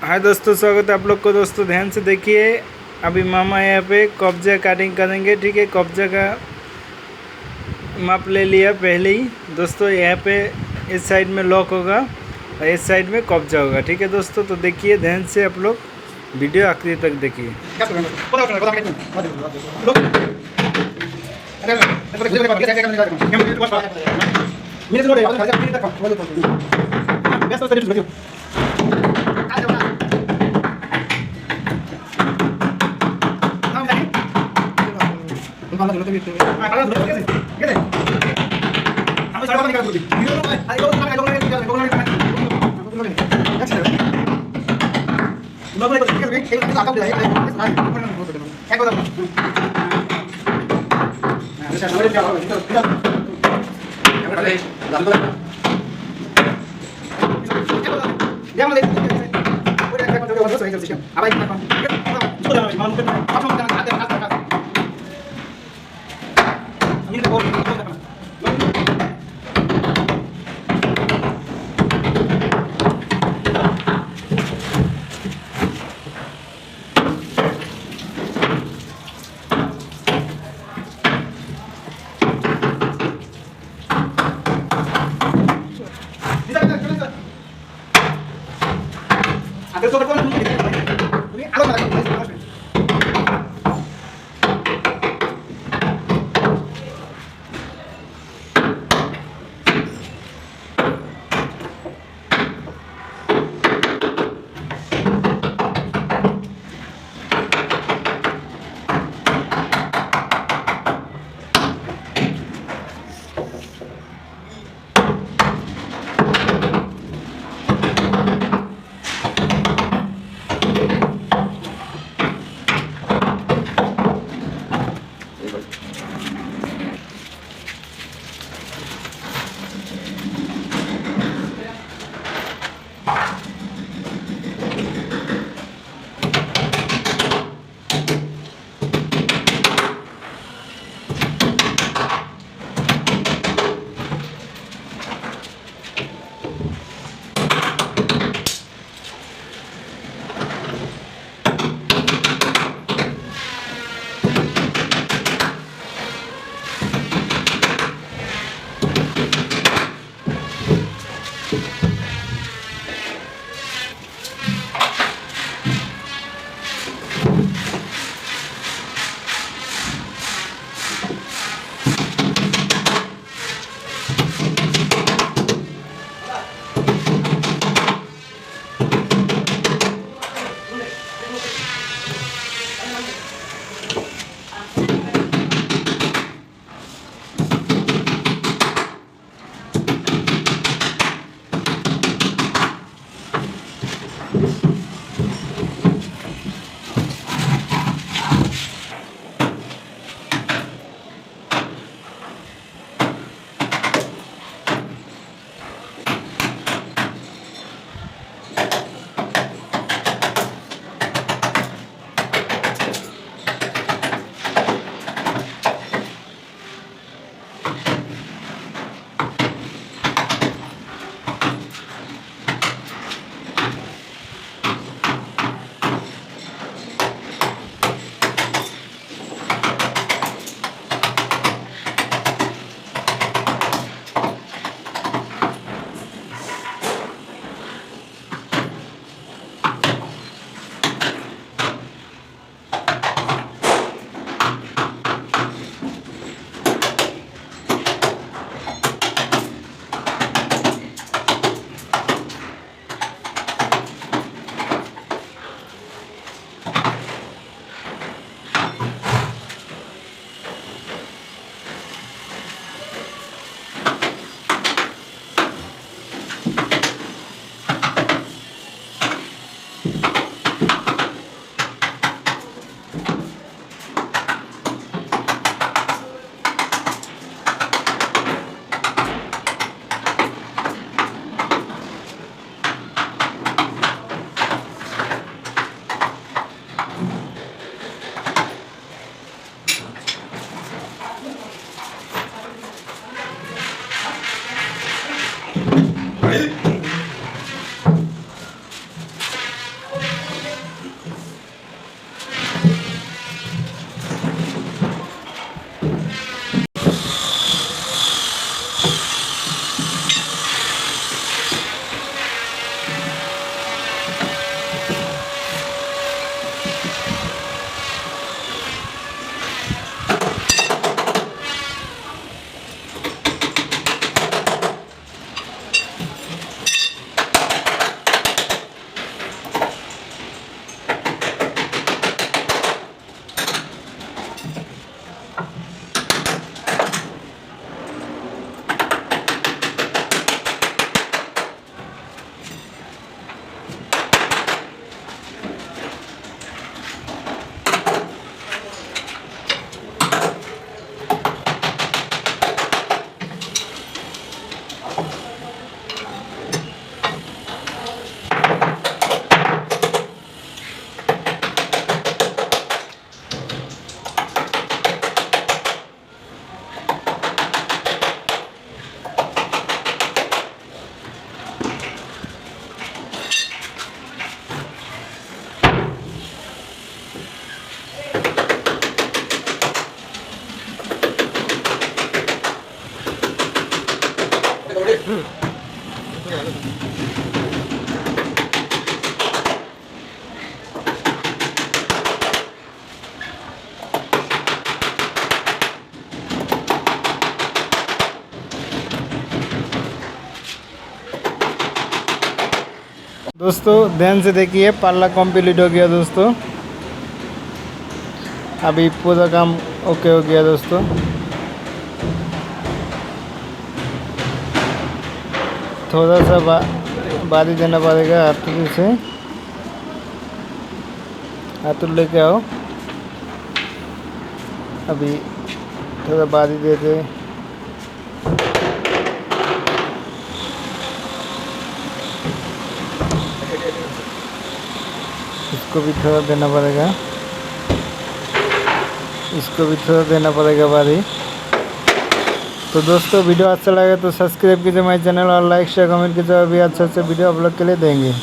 हाय दोस्तों, स्वागत है आप लोग को। दोस्तों ध्यान से देखिए, अभी मामा यहाँ पे कब्जा काटिंग करेंगे। ठीक है, कब्जा का माप ले लिया पहले ही। दोस्तों यहाँ पे इस साइड में लॉक होगा और इस साइड में कब्जा होगा। ठीक है दोस्तों, तो देखिए ध्यान से आप लोग वीडियो आखिरी तक देखिए। दोस्तों ध्यान से देखिए, पाला कंप्लीट हो गया दोस्तों। अभी पूरा काम ओके हो गया दोस्तों। थोड़ा सा बारी देना पड़ेगा हाथुड़ी से। हाथुड़ी लेके आओ। अभी थोड़ा बारी दे दे। इसको भी थोड़ा देना पड़ेगा। इसको भी थोड़ा देना पड़ेगा बारी। तो दोस्तों वीडियो अच्छा लगे तो सब्सक्राइब कीजिए हमारे चैनल और लाइक शेयर कमेंट कीजिए। अभी अच्छे वीडियो आप लोग के लिए देंगे।